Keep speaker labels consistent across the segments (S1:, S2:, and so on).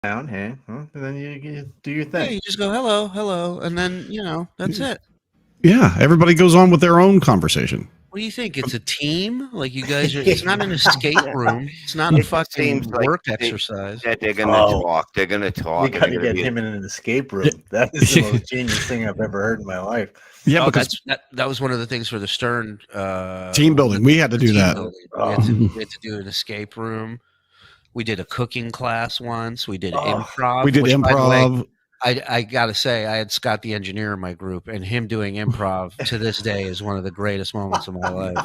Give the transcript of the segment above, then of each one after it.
S1: town, hey, and then you do your
S2: Yeah,
S1: thing.
S2: you just go hello, and then that's it.
S3: Yeah, everybody goes on with their own conversation.
S2: What do you think? It's a team? Like you guys are? It's not an escape room. It's not a
S4: It
S2: fucking
S4: seems like
S2: work exercise.
S4: that they're gonna talk. They're gonna talk.
S1: We got to
S4: and
S1: get
S4: they're
S1: him in an escape room. That is the most genius thing I've ever heard in my life.
S3: Yeah,
S2: Oh,
S3: because
S2: that was one of the things for the Stern
S3: team building. We had to do that.
S2: We had to do an escape room. We did a cooking class once. We did improv.
S3: We did
S2: which, by the
S3: improv.
S2: way, I gotta say, I had Scott the engineer in my group, and him doing improv to this day is one of the greatest moments of my life.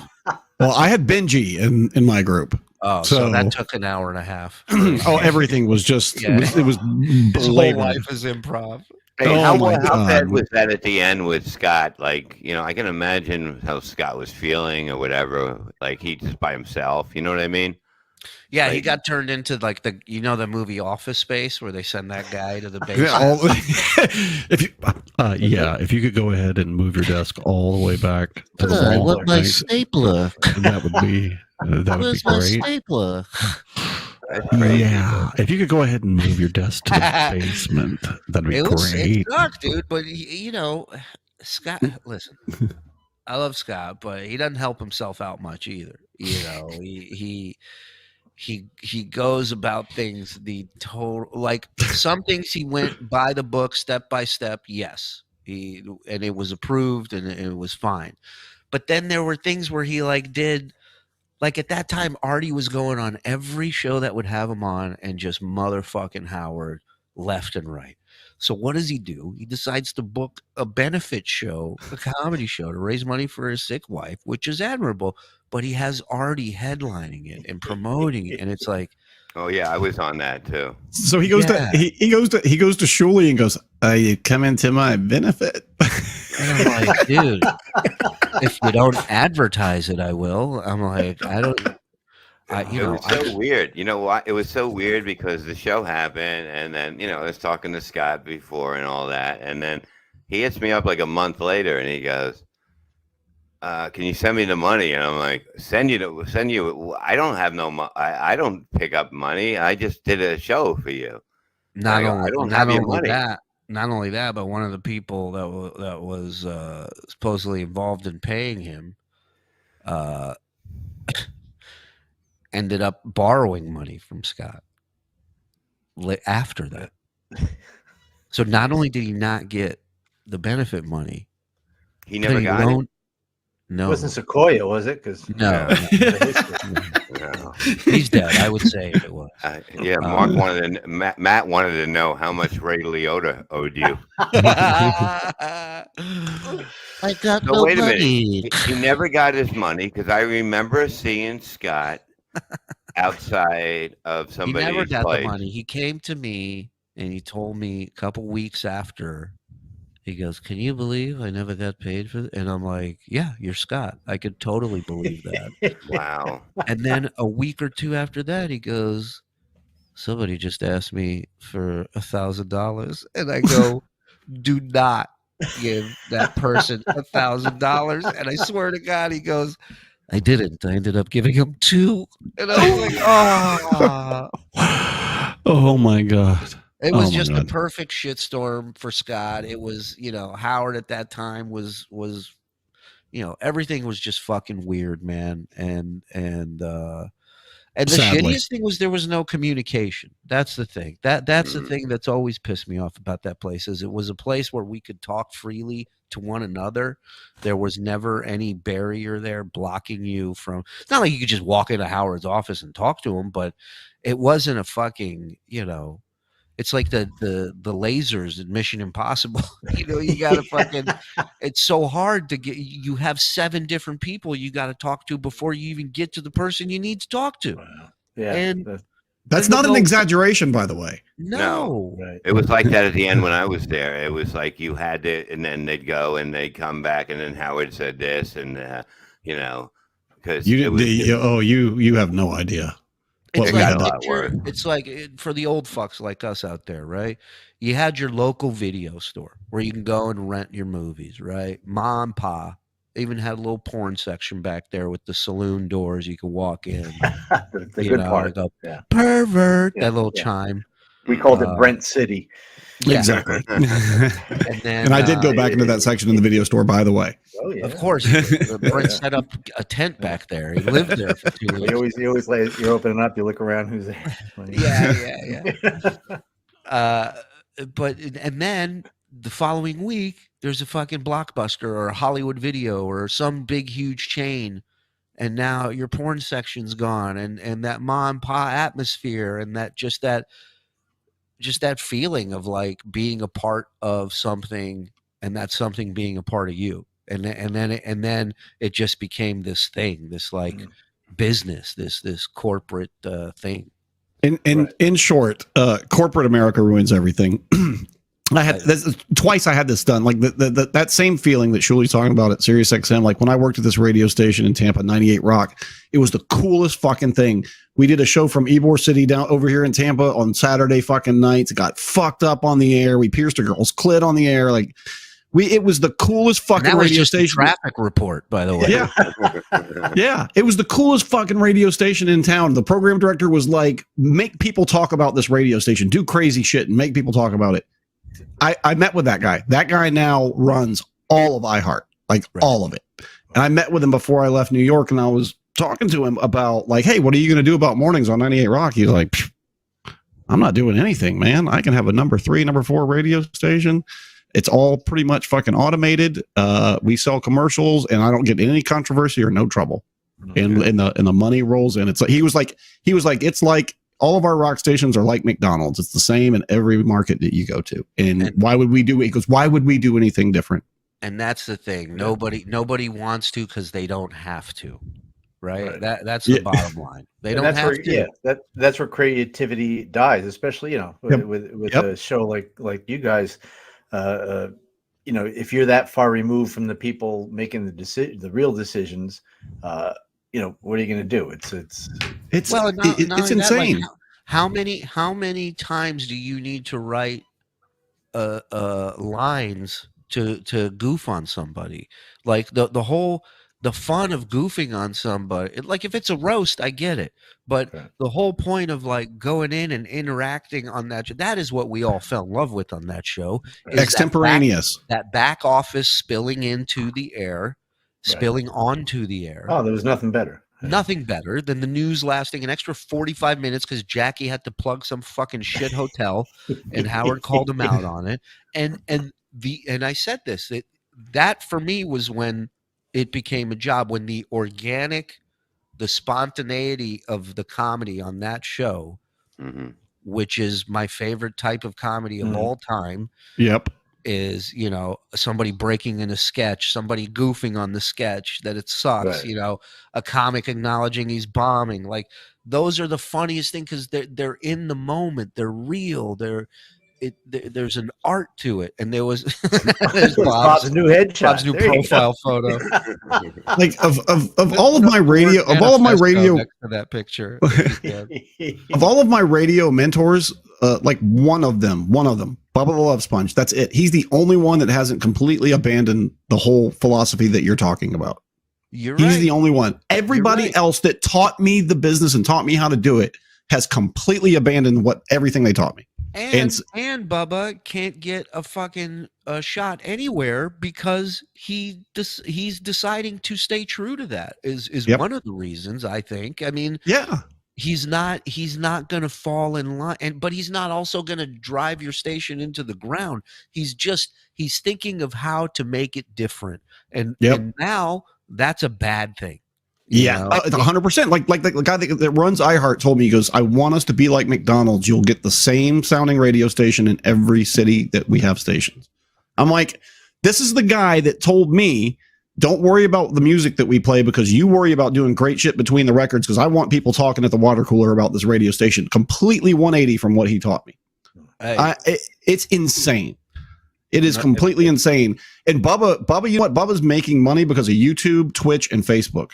S3: Well, I had Benji in my group.
S2: Oh, so that took an hour and a half.
S3: Oh, everything was just
S2: Yeah.
S3: it was
S2: His whole
S3: blatant.
S2: life is improv.
S4: Hey,
S3: Oh
S4: how
S3: my
S4: bad
S3: God.
S4: was that at the end with Scott? Like, I can imagine how Scott was feeling or whatever. Like he just by himself. You know what I mean?
S2: Yeah, he
S4: Like-
S2: got turned into like the movie Office Space where they send that guy to the
S3: Yeah,
S2: basement.
S3: if you could go ahead and move your desk all the way back to the
S2: I
S3: wall,
S2: want my
S3: right?
S2: stapler.
S3: That would be
S2: Where's my
S3: great.
S2: stapler?
S4: That's crazy.
S3: Yeah, if you could go ahead and move your desk to the basement, that'd be
S2: It was
S3: great.
S2: dark, dude. But Scott. Listen, I love Scott, but he doesn't help himself out much either. He goes about things the total like some things he went by the book step by step. Yes, and it was approved and it was fine. But then there were things where he did. Like at that time, Artie was going on every show that would have him on and just motherfucking Howard left and right. So what does he do? He decides to book a benefit show, a comedy show to raise money for his sick wife, which is admirable. But he has Artie headlining it and promoting it, and it's like,
S4: Oh yeah, I was on that too.
S3: So he goes
S2: Yeah.
S3: to he goes to Shuley and goes, "You come into my benefit."
S2: and I'm like, dude, if you don't advertise it, I will. I'm like, I don't.
S4: It was so weird. You know what? It was so weird because the show happened, and then I was talking to Scott before and all that, and then he hits me up like a month later, and he goes, "Can you send me the money?" And I'm like, "Send you? I don't have no money. I don't pick up money. I just did a show for you.
S2: Not
S4: I
S2: only,
S4: don't
S2: not
S4: have your
S2: only
S4: money."
S2: that, not only that, but one of the people that was supposedly involved in paying him ended up borrowing money from Scott after that. So not only did he not get the benefit money,
S4: He never got it.
S2: No,
S1: It wasn't Sequoia, was it? Because
S2: no,
S4: No.
S2: he's dead. I would say it was.
S4: Yeah, Mark Matt wanted to know how much Ray Liotta owed you.
S2: I got
S4: So
S2: no
S4: wait a minute.
S2: money.
S4: He never got his money because I remember seeing Scott outside of
S2: He
S4: somebody's
S2: never got
S4: place.
S2: the money. He came to me and he told me a couple weeks after. He goes, "Can you believe I never got paid for it?" And I'm like, "Yeah, you're Scott. I could totally believe that."
S4: Wow.
S2: And then a week or two after that, he goes, "Somebody just asked me for $1,000," and I go, "Do not give that person $1,000." And I swear to God, he goes, "I didn't. I ended up giving him 2." And I was like, "Oh."
S3: Oh my God.
S2: It was
S3: Oh my
S2: just a
S3: God.
S2: perfect shitstorm for Scott. It was, Howard at that time was, everything was just fucking weird, man. And the
S3: Sadly.
S2: shittiest thing was there was no communication. That's the thing. That's the thing that's always pissed me off about that place is it was a place where we could talk freely to one another. There was never any barrier there blocking you from. It's not like you could just walk into Howard's office and talk to him, but it wasn't a fucking, it's like the lasers in Mission Impossible. You got to fucking. It's so hard to get. You have 7 different people you got to talk to before you even get to the person you need to talk to.
S1: Yeah,
S2: And
S3: That's not an exaggeration, by the way.
S2: no.
S1: right.
S4: It was like that at the end when I was there. It was like you had to, and then they'd go and they'd come back, and then Howard said this, and because
S3: You you have no idea.
S2: It's
S4: It
S2: like,
S4: got a lot worse.
S2: it's like for the old fucks like us out there, right? You had your local video store where you can go and rent your movies, right? Ma and Pa even had a little porn section back there with the saloon doors you could walk in.
S1: the good part.
S2: Go,
S1: Yeah.
S2: pervert,
S1: Yeah,
S2: that little
S1: yeah.
S2: chime.
S1: We called it Brent City.
S2: Yeah.
S3: Exactly.
S2: And then,
S3: I did go back into that section in the video store, by the way.
S1: Oh yeah,
S2: of course, Brent set up a tent back there. He lived there for 2 weeks.
S1: You always like, you're opening up, you look around, who's there?
S2: Yeah. But and then the following week, there's a fucking Blockbuster or a Hollywood Video or some big huge chain, and now your porn section's gone, and that mom and pa atmosphere, and that just that feeling of like being a part of something, and that something being a part of you, and then it just became this thing, this like business, this corporate thing.
S3: In short, corporate America ruins everything. I had this twice. I had this done, like that same feeling that Shuli's talking about at SiriusXM. Like when I worked at this radio station in Tampa, 98 Rock, it was the coolest fucking thing. We did a show from Ybor City down over here in Tampa on Saturday fucking nights. It got fucked up on the air. We pierced a girl's clit on the air. Like it was the coolest fucking
S2: that was
S3: radio
S2: just
S3: station.
S2: A traffic report, by the way.
S3: Yeah. Yeah. It was the coolest fucking radio station in town. The program director was like, make people talk about this radio station, do crazy shit and make people talk about it. I met with that guy. That guy now runs all of iHeart, like all of it. And I met with him before I left New York, and I was talking to him about like, hey, what are you going to do about mornings on 98 Rock? He's like, I'm not doing anything, man. I can have a number 3, number 4 radio station. It's all pretty much fucking automated. We sell commercials, and I don't get any controversy or no trouble. Okay. And the money rolls in. It's like he was like, it's like all of our rock stations are like McDonald's. It's the same in every market that you go to. And why would we do it? He goes, why would we do anything different?
S2: And that's the thing. Nobody wants to because they don't have to. Right. That's the bottom line. They don't have to.
S1: Yeah, that's where creativity dies, especially with a show like you guys. If you're that far removed from the people making the real decisions, what are you going to do? It's
S3: insane.
S2: Like, how many times do you need to write lines to goof on somebody? Like the fun of goofing on somebody, like if it's a roast, I get it. But the whole point of like going in and interacting on that is what we all fell in love with on that show.
S3: Extemporaneous.
S2: That back office spilling into the air, spilling onto the air.
S1: Oh, there was nothing better.
S2: Nothing better than the news lasting an extra 45 minutes because Jackie had to plug some fucking shit hotel and Howard called him out on it. And I said this, that for me was when it became a job, when the spontaneity of the comedy on that show, which is my favorite type of comedy of all time.
S3: Yep.
S2: Is, somebody breaking in a sketch, somebody goofing on the sketch that it sucks, a comic acknowledging he's bombing. Like those are the funniest thing because they're in the moment, they're real, there's an art to it. And there's
S1: Bob's new headshot,
S2: Bob's new profile photo.
S3: Like of all of my radio, of all of my radio,
S2: next to that picture,
S3: of all of my radio mentors, like one of them, Bubba the Love Sponge. That's it. He's the only one that hasn't completely abandoned the whole philosophy that you're talking about. He's the only one. Everybody else that taught me the business and taught me how to do it has completely abandoned everything they taught me.
S2: And Bubba can't get a fucking shot anywhere because he's deciding to stay true to that is one of the reasons, I think. I mean, he's not going to fall in line, but he's not also going to drive your station into the ground. He's thinking of how to make it different. And now that's a bad thing.
S3: 100%. Like the guy that runs iHeart told me, he goes, I want us to be like McDonald's. You'll get the same sounding radio station in every city that we have stations. I'm like, this is the guy that told me, don't worry about the music that we play because you worry about doing great shit between the records because I want people talking at the water cooler about this radio station. Completely 180 from what he taught me. It's insane. It is completely insane. And Bubba, you know what? Bubba's making money because of YouTube, Twitch, and Facebook.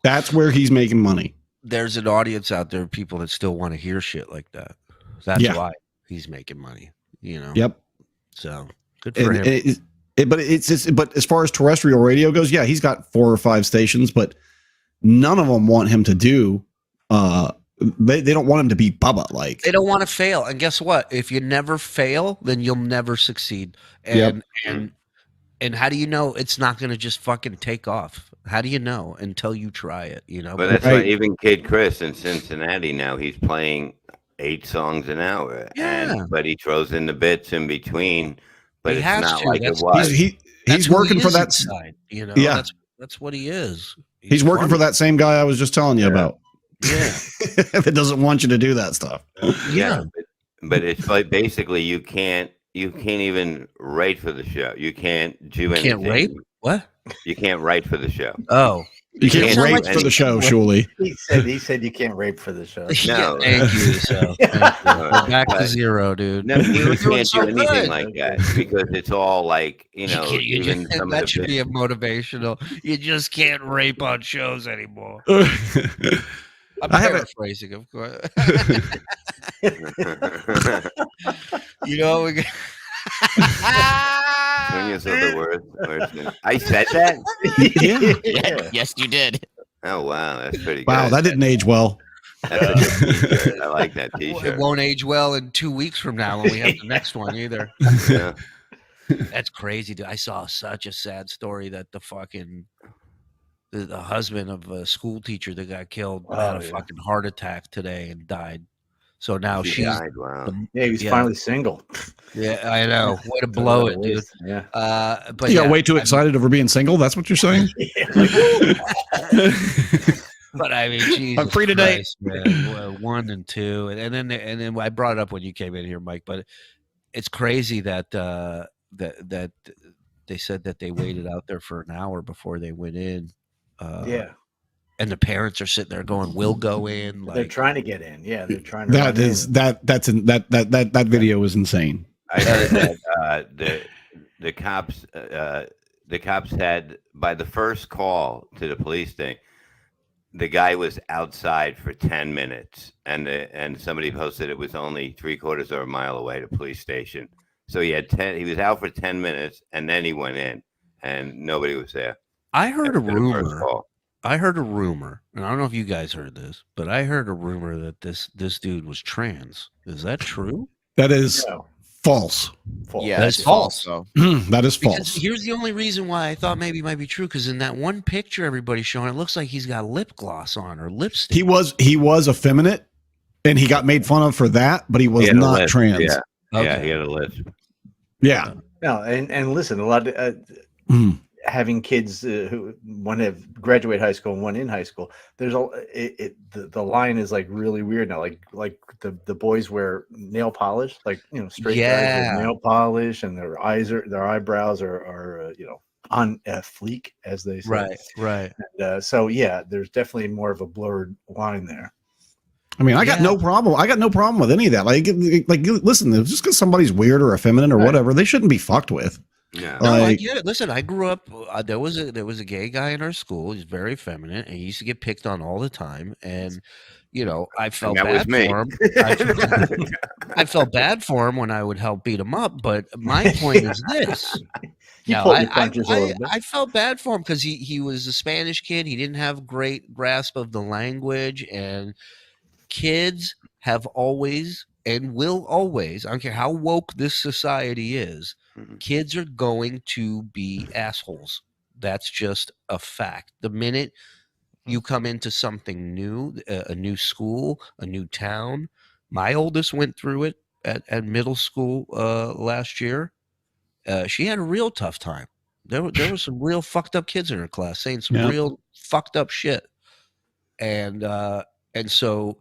S3: That's where he's making money.
S2: There's an audience out there of people that still want to hear shit like that. That's why he's making money,
S3: Yep.
S2: So good for him.
S3: But as far as terrestrial radio goes, he's got 4 or 5 stations, but none of them want him to do they don't want him to be Bubba. Like
S2: they don't want to fail. And guess what? If you never fail, then you'll never succeed. And and how do you know it's not going to just fucking take off? How do you know until you try it? You know.
S4: But that's why even Kid Chris in Cincinnati now, he's playing 8 songs an hour.
S2: Yeah.
S4: But he throws in the bits in between. But
S2: He
S4: it's
S2: has
S4: not
S2: to.
S4: like
S2: That's-
S4: it was.
S3: He's working for that
S2: inside, you know.
S3: Yeah.
S2: That's what he is.
S3: He's working
S2: funny.
S3: for that same guy I was just telling you about.
S2: Yeah.
S3: That doesn't want you to do that stuff.
S2: Yeah.
S4: But it's like basically you can't even write for the show. You can't do anything.
S2: Can't rape? What?
S4: You can't write for the show.
S2: Oh.
S3: You can't
S4: can't
S3: rape
S4: do
S3: for the show, surely.
S1: He said you can't rape for the show.
S4: No.
S2: Thank you. So thank you. We're back to zero, dude.
S4: No, you
S2: We're doing
S4: can't
S2: so
S4: do anything
S2: good.
S4: like that because it's all like, even some of
S2: that
S4: the
S2: should be
S4: bits.
S2: a motivational. You just can't rape on shows anymore.
S3: I
S2: I'm
S3: haven't-
S2: paraphrasing, of course. You know, we
S4: When you said the word, I said that?
S3: Yeah.
S5: Yes, you did.
S4: Oh, wow. That's pretty good.
S3: Wow, that didn't age well.
S4: That's a good t-shirt. I like that
S2: it
S4: t-shirt.
S2: won't age well in 2 weeks from now when we have the next one either.
S4: Yeah.
S2: That's crazy, dude. I saw such a sad story that the fucking the husband of a school teacher that got killed had a fucking heart attack today and died. So now
S4: She
S2: she's
S4: died, wow.
S1: Yeah, he was finally single.
S2: Yeah, I know. Way to blow it, dude.
S1: Yeah.
S2: But
S3: You got
S2: yeah,
S3: way too excited over being single. That's what you're saying.
S2: But I mean, Jesus
S3: I'm free today.
S2: Christ, man. Well, 1 and 2, and then I brought it up when you came in here, Mike. But it's crazy that that they said that they waited out there for an hour before they went in.
S1: Yeah.
S2: And the parents are sitting there going, "We'll go in."
S1: They're
S2: Like,
S1: trying to get in. Yeah, they're trying to.
S3: That
S1: run
S3: is
S1: in.
S3: that video is insane.
S4: I heard that the cops had, by the first call to the police thing, the guy was outside for 10 minutes, and somebody posted it was only 3/4 of a mile away, the police station. So he was out for 10 minutes, and then he went in, and nobody was there.
S2: I heard a
S4: After the first
S2: rumor.
S4: call.
S2: I heard a rumor, and I don't know if you guys heard this, but I heard a rumor that this dude was trans. Is that true?
S3: That is
S1: No,
S3: false.
S1: false.
S5: Yeah,
S2: That's
S5: it's
S2: false.
S5: So
S3: That is
S2: Because
S3: false.
S2: here's the only reason why I thought maybe it might be true, because in that one picture everybody's showing, it looks like he's got lip gloss on or lipstick.
S3: He was effeminate, and he got made fun of for that, but he was
S4: He had a
S3: not
S4: lisp,
S3: trans.
S4: Yeah,
S2: Okay.
S4: yeah, he had a lisp.
S3: Yeah.
S1: No, and listen, a lot of
S3: Mm.
S1: having kids who one have graduate high school and one in high school. There's the line is like really weird now. Like the boys wear nail polish, like straight guys
S2: Yeah.
S1: wear nail polish, and their eyebrows are on fleek, as they say.
S2: Right.
S1: And, so yeah, there's definitely more of a blurred line there.
S3: I mean, I got
S2: Yeah.
S3: no problem. I got no problem with any of that. Like listen, just because somebody's weird or effeminate or
S1: Right.
S3: whatever, they shouldn't be fucked with.
S4: Yeah.
S2: No, I
S3: Like-
S2: get it. Listen, I grew up. There was a gay guy in our school. He's very feminine, and he used to get picked on all the time. And I felt
S4: that was
S2: bad
S4: me.
S2: for him. I felt bad for him when I would help beat him up. But my point is this:
S1: You
S2: no,
S1: pulled your punches a little bit.
S2: I felt bad for him because he was a Spanish kid. He didn't have great grasp of the language, and kids have always and will always, I don't care how woke this society is,
S4: Mhm.
S2: kids are going to be assholes. That's just a fact. The minute you come into something new, a new school, a new town, my oldest went through it at middle school last year. She had a real tough time. There were some real fucked up kids in her class saying some
S3: Yeah.
S2: real fucked up shit. And so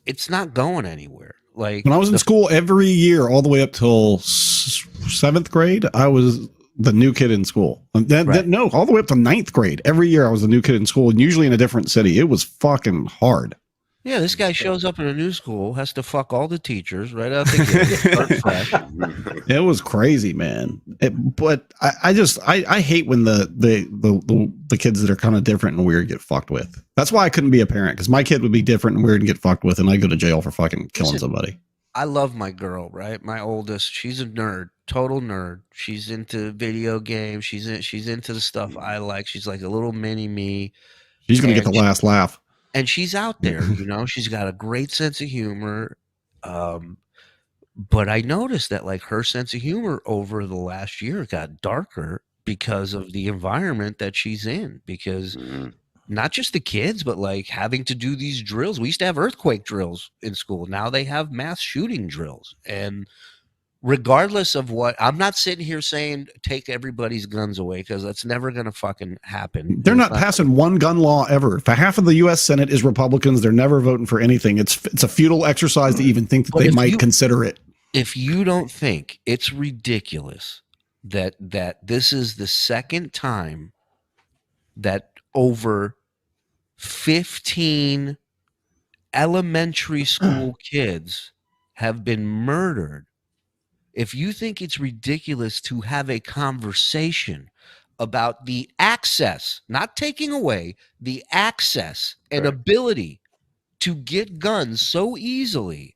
S2: it's not going anywhere. Like
S3: When I was in school every year, all the way up till 7th grade, I was the new kid in school. And
S2: Right.
S3: no, all the way up to 9th grade. Every year I was the new kid in school, and usually in a different city. It was fucking hard.
S2: yeah, this guy shows up in a new school, has to fuck all the teachers right out the gate. Start fresh.
S3: It was crazy, man. But I hate when the kids that are kind of different and weird get fucked with. That's why I couldn't be a parent, because my kid would be different and weird and get fucked with, and I go to jail for fucking killing
S2: Listen,
S3: somebody.
S2: I love my girl, right? My oldest, she's a nerd, total nerd. She's into video games. She's into the stuff I like. She's like a little mini me.
S3: She's gonna get the
S2: And
S3: last laugh.
S2: And she's out there, she's got a great sense of humor. But I noticed that like her sense of humor over the last year got darker because of the environment that she's in, because not just the kids, but like having to do these drills. We used to have earthquake drills in school. Now they have mass shooting drills. And regardless of what, I'm not sitting here saying take everybody's guns away, because that's never going to fucking happen.
S3: They're not passing one gun law ever. If half of the U.S. Senate is Republicans, they're never voting for anything. It's a futile exercise to even think that they might consider it.
S2: If you don't think it's ridiculous that this is the second time that over 15 elementary school kids have been murdered, if you think it's ridiculous to have a conversation about the access, not taking away, the access and ability to get guns so easily,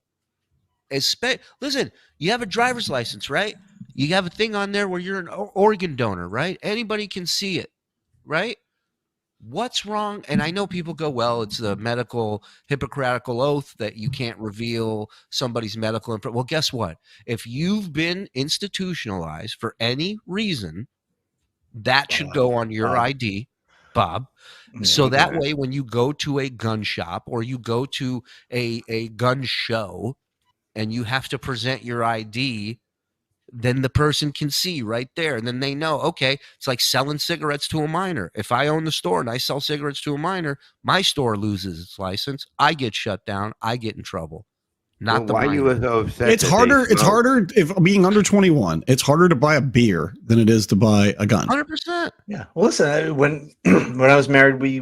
S2: listen, you have a driver's license, right? You have a thing on there where you're an organ donor, right? Anybody can see it, right? What's wrong? And I know people go, well, it's the medical Hippocratical oath that you can't reveal somebody's medical info. Well, guess what? If you've been institutionalized for any reason, that should go on your ID, Bob. So that way, when you go to a gun shop or you go to a gun show and you have to present your ID, then the person can see right there. And then they know, okay, it's like selling cigarettes to a minor. If I own the store and I sell cigarettes to a minor, my store loses its license. I get shut down. I get in trouble. Not the
S4: why
S2: minor.
S4: you were so upset?
S3: It's harder. It's harder if being under 21. It's harder to buy a beer than it is to buy a gun.
S2: 100%.
S1: Yeah. Well, listen, when I was married, we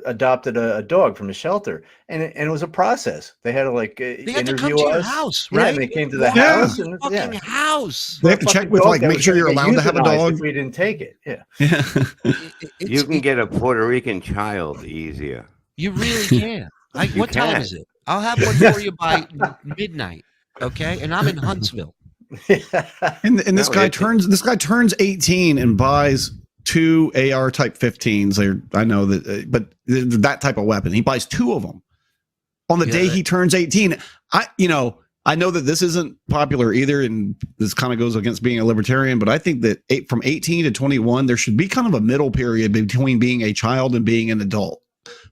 S1: adopted a dog from a shelter, and it was a process. They had to
S2: They had to
S1: interview
S2: come to your
S1: us.
S2: house,
S1: Yeah,
S2: right?
S1: and they came to the house. And,
S2: fucking house.
S3: They have to check with make sure you're allowed to have a dog.
S1: If we didn't take it, yeah.
S4: You can get a Puerto Rican child easier.
S2: You really can. What time is it? I'll have one for you by midnight. Okay, and I'm in Huntsville.
S3: And this guy turns 18 and buys 2 AR type 15s. I know that, but that type of weapon. He buys 2 of them on the day he turns 18. I know that this isn't popular either, and this kind of goes against being a libertarian, but I think that from 18 to 21, there should be kind of a middle period between being a child and being an adult.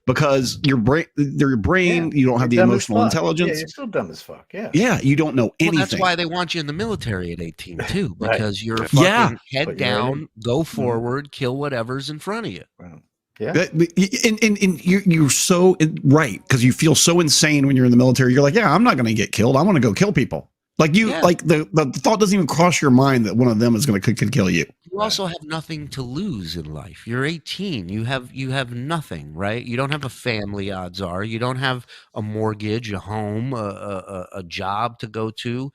S3: Because your brain, you don't have the emotional intelligence.
S1: Yeah, you're still dumb as fuck. Yeah.
S3: Yeah, you don't know anything.
S2: Well, that's why they want you in the military at 18 too, because you're fucking head down, go forward, kill whatever's in front of you.
S1: Wow. Yeah.
S3: And you're so right, because you feel so insane when you're in the military. You're like, yeah, I'm not going to get killed. I want to go kill people. Like the thought doesn't even cross your mind that one of them is going to could kill you.
S2: You also have nothing to lose in life. You're 18. You have nothing, right? You don't have a family, odds are. You don't have a mortgage, a home, a job to go to.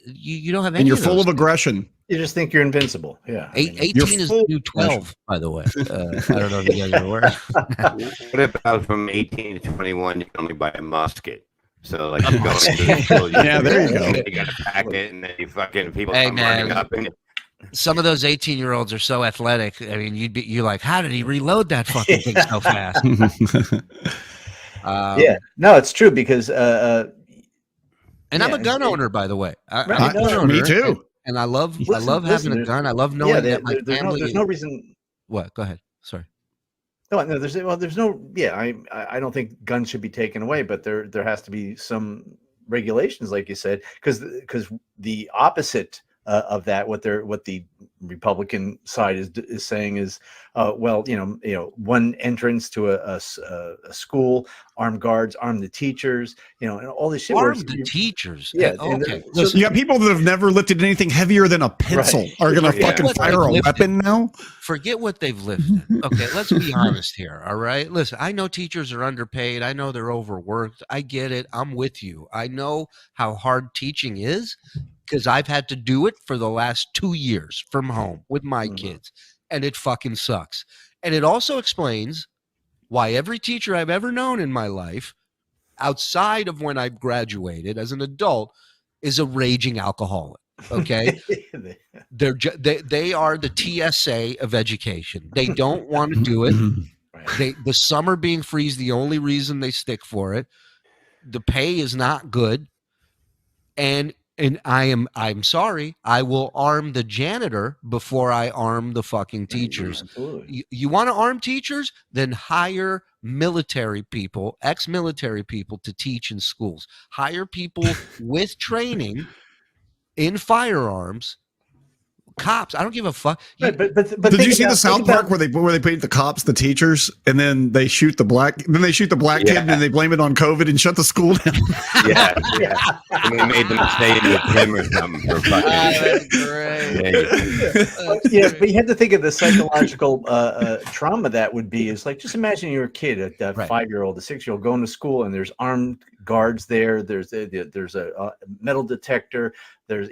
S2: You don't have any.
S3: And you're
S2: of
S3: full
S2: those
S3: of aggression.
S1: You just think you're invincible. Yeah.
S2: 18 is the new 12, by the way. I don't know if you guys are aware.
S4: What about from 18 to 21? You can only buy a musket. So like you go into the school,
S3: there you go.
S4: You got to pack it, and then you fucking people come running up. And
S2: some of those 18-year-olds are so athletic. I mean, you're like, how did he reload that fucking thing so fast?
S1: Yeah, no, it's true because.
S2: And I'm a gun owner, by the way. I'm a gun owner,
S3: me too.
S2: And I love having a gun. I love knowing that my family.
S1: There's no reason.
S2: What? Go ahead. Sorry.
S1: No, there's no. Yeah, I don't think guns should be taken away, but there has to be some regulations, like you said, because the opposite of that, what the Republican side is saying is, well, one entrance to a school, armed guards, arm the teachers, and all this shit.
S2: Arm the teachers.
S1: Yeah.
S2: Okay.
S3: So you got people that have never lifted anything heavier than a pencil are going to fucking fire a weapon now.
S2: Forget what they've lifted. Okay, let's be honest here. All right. Listen, I know teachers are underpaid. I know they're overworked. I get it. I'm with you. I know how hard teaching is, because I've had to do it for the last 2 years from home with my kids, and it fucking sucks. And it also explains why every teacher I've ever known in my life, outside of when I graduated as an adult, is a raging alcoholic. Okay, they are the TSA of education. They don't want to do it. The summer being free is the only reason they stick for it. The pay is not good, and I'm sorry, I will arm the janitor before I arm the fucking teachers.
S1: Absolutely.
S2: You want to arm teachers? Then hire military people, ex-military people to teach in schools. Hire people with training in firearms. Cops, I don't give a fuck.
S1: But
S3: did you see the South Park where they paint the cops the teachers and then they shoot the black kid and then they blame it on COVID and shut the school down?
S4: Yeah. And they made them stay in the gym or something for fucking.
S2: That's great.
S1: Yeah, but you have to think of the psychological trauma that would be. It's like, just imagine you're a kid, a 5-year-old, a 6-year-old going to school, and there's armed guards there. There's a metal detector. There's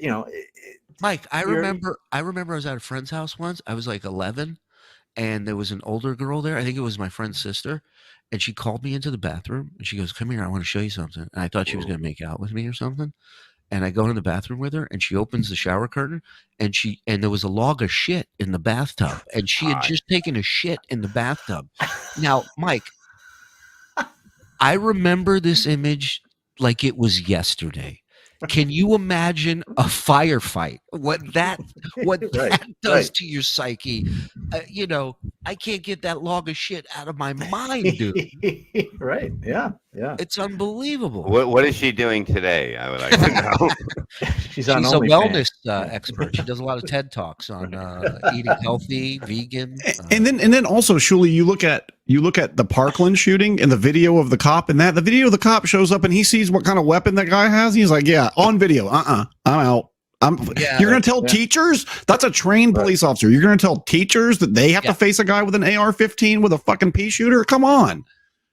S2: Mike, I remember I was at a friend's house once. I was like 11, and there was an older girl there. I think it was my friend's sister, and she called me into the bathroom, and she goes, "Come here, I want to show you something." And I thought she was going to make out with me or something. And I go in the bathroom with her, and she opens the shower curtain, and there was a log of shit in the bathtub, and she had just taken a shit in the bathtub. Now, Mike, I remember this image like it was yesterday. Can you imagine a firefight? What that does to your psyche? I can't get that log of shit out of my mind, dude.
S1: Right? Yeah.
S2: It's unbelievable.
S4: What is she doing today? I would like to know.
S2: She's a wellness expert. She does a lot of TED Talks on eating healthy, vegan.
S3: And then also, Shuli, you look at the Parkland shooting and the video of the cop, and the video of the cop shows up and he sees what kind of weapon that guy has. He's like, yeah, on video. I'm out. You're going to tell teachers? That's a trained police officer. You're going to tell teachers that they have to face a guy with an AR-15 with a fucking pea shooter? Come on.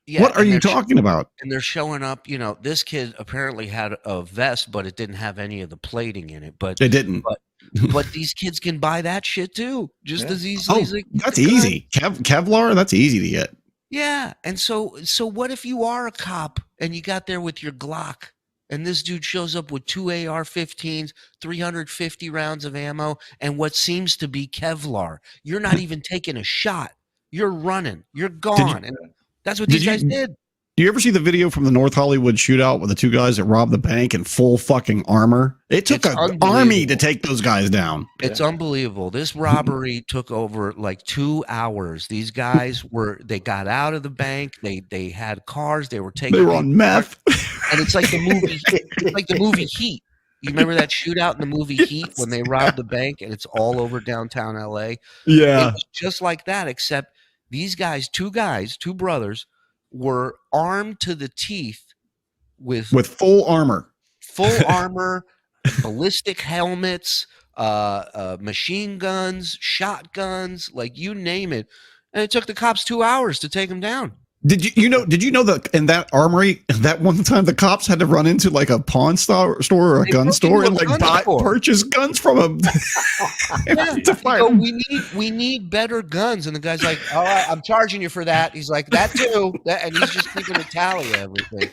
S3: Yeah, what are you talking about?
S2: And they're showing up, this kid apparently had a vest, but it didn't have any of the plating in it. But
S3: it didn't.
S2: But these kids can buy that shit too, just as easily as
S3: that's easy. Kevlar, that's easy to get.
S2: Yeah. And so what if you are a cop and you got there with your Glock and this dude shows up with 2 AR-15s, 350 rounds of ammo, and what seems to be Kevlar? You're not even taking a shot. You're running. You're gone. And that's what these guys did.
S3: Do you ever see the video from the North Hollywood shootout with the 2 guys that robbed the bank in full fucking armor? It took an army to take those guys down.
S2: It's unbelievable. This robbery took over like 2 hours. These guys they got out of the bank. They had cars. They were
S3: on meth.
S2: And it's like the movie Heat. You remember that shootout in the movie Heat when they robbed the bank and it's all over downtown LA?
S3: Yeah.
S2: It was just like that, except these guys, two brothers, were armed to the teeth with
S3: full armor,
S2: ballistic helmets, machine guns, shotguns, like you name it. And it took the cops 2 hours to take them down.
S3: Did you know that in that armory, that one time the cops had to run into like a pawn store or a gun store and like purchase guns from them?
S2: To fire. We need better guns. And the guy's like, "All right, I'm charging you for that." He's like, "That too," and he's just keeping a tally of everything.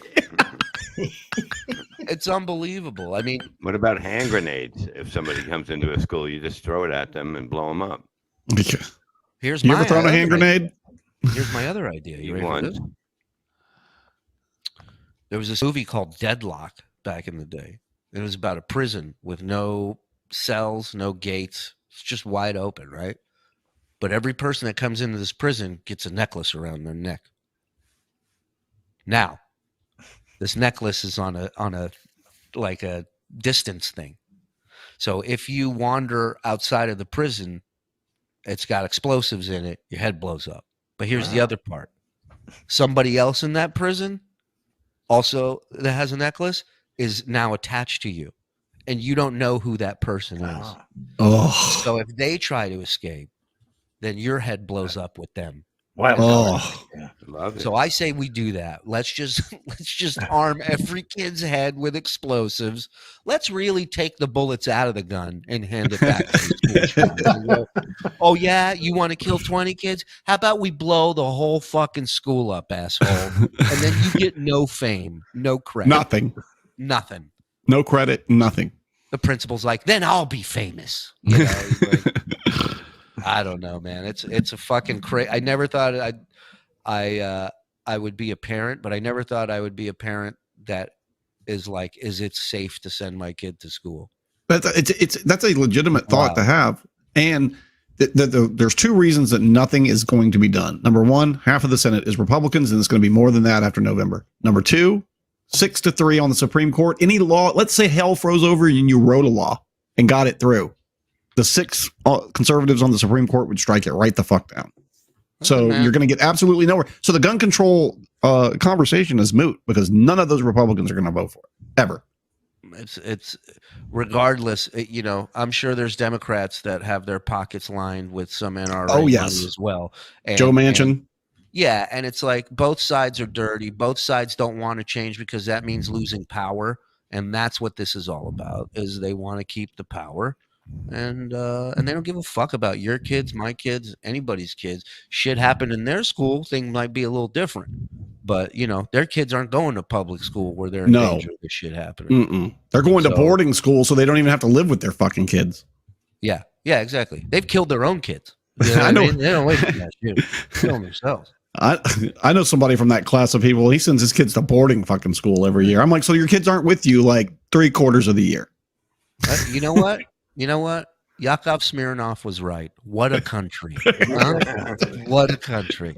S2: It's unbelievable. I mean,
S4: what about hand grenades? If somebody comes into a school, you just throw it at them and blow them up.
S3: You ever thrown a hand grenade?
S2: Here's my other idea. You ready for this? There was this movie called Deadlock back in the day. It was about a prison with no cells, no gates. It's just wide open, right? But every person that comes into this prison gets a necklace around their neck. Now, this necklace is on a distance thing. So if you wander outside of the prison, it's got explosives in it, your head blows up. But here's the other part. Somebody else in that prison, also that has a necklace, is now attached to you. And you don't know who that person is.
S3: Oh.
S2: So if they try to escape, then your head blows up with them.
S1: Wow.
S3: Oh.
S1: Yeah.
S4: Love it.
S2: So I say we do that. Let's just arm every kid's head with explosives. Let's really take the bullets out of the gun and hand it back to the school. Oh yeah, you want to kill 20 kids? How about we blow the whole fucking school up, asshole? And then you get no fame, no credit. Nothing.
S3: No credit, nothing.
S2: The principal's like, then I'll be famous. You know, I don't know, man. It's a fucking crazy. I never thought I would be a parent, but I never thought I would be a parent that is like, is it safe to send my kid to school?
S3: That's a legitimate thought to have. And there's two reasons that nothing is going to be done. Number one, half of the Senate is Republicans, and it's going to be more than that after November. Number two, 6-3 on the Supreme Court. Any law, let's say hell froze over and you wrote a law and got it through. The 6 conservatives on the Supreme Court would strike it right the fuck down. So you're going to get absolutely nowhere. So the gun control conversation is moot because none of those Republicans are going to vote for it ever.
S2: It's regardless, you know, I'm sure there's Democrats that have their pockets lined with some NRA money as well. And,
S3: Joe Manchin.
S2: And it's like both sides are dirty. Both sides don't want to change because that means losing power. And that's what this is all about, is they want to keep the power. And they don't give a fuck about your kids, my kids, anybody's kids. Shit happened in their school. Things might be a little different. But, you know, their kids aren't going to public school where they're in danger of this shit happening.
S3: They're going to boarding school so they don't even have to live with their fucking kids.
S2: Yeah, exactly. They've killed their own kids. You know
S3: I know.
S2: I mean? They don't wait for that shit. Kill them themselves.
S3: I know somebody from that class of people. He sends his kids to boarding fucking school every year. I'm like, so your kids aren't with you like 3/4 of the year.
S2: You know what? Yakov Smirnoff was right. What a country. Huh? What a country.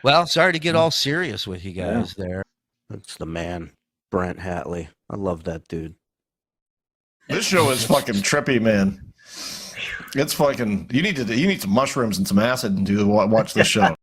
S2: Well, sorry to get all serious with you guys there. That's the man, Brent Hatley. I love that dude.
S5: This show is fucking trippy, man. It's fucking. You need some mushrooms and some acid and watch this show.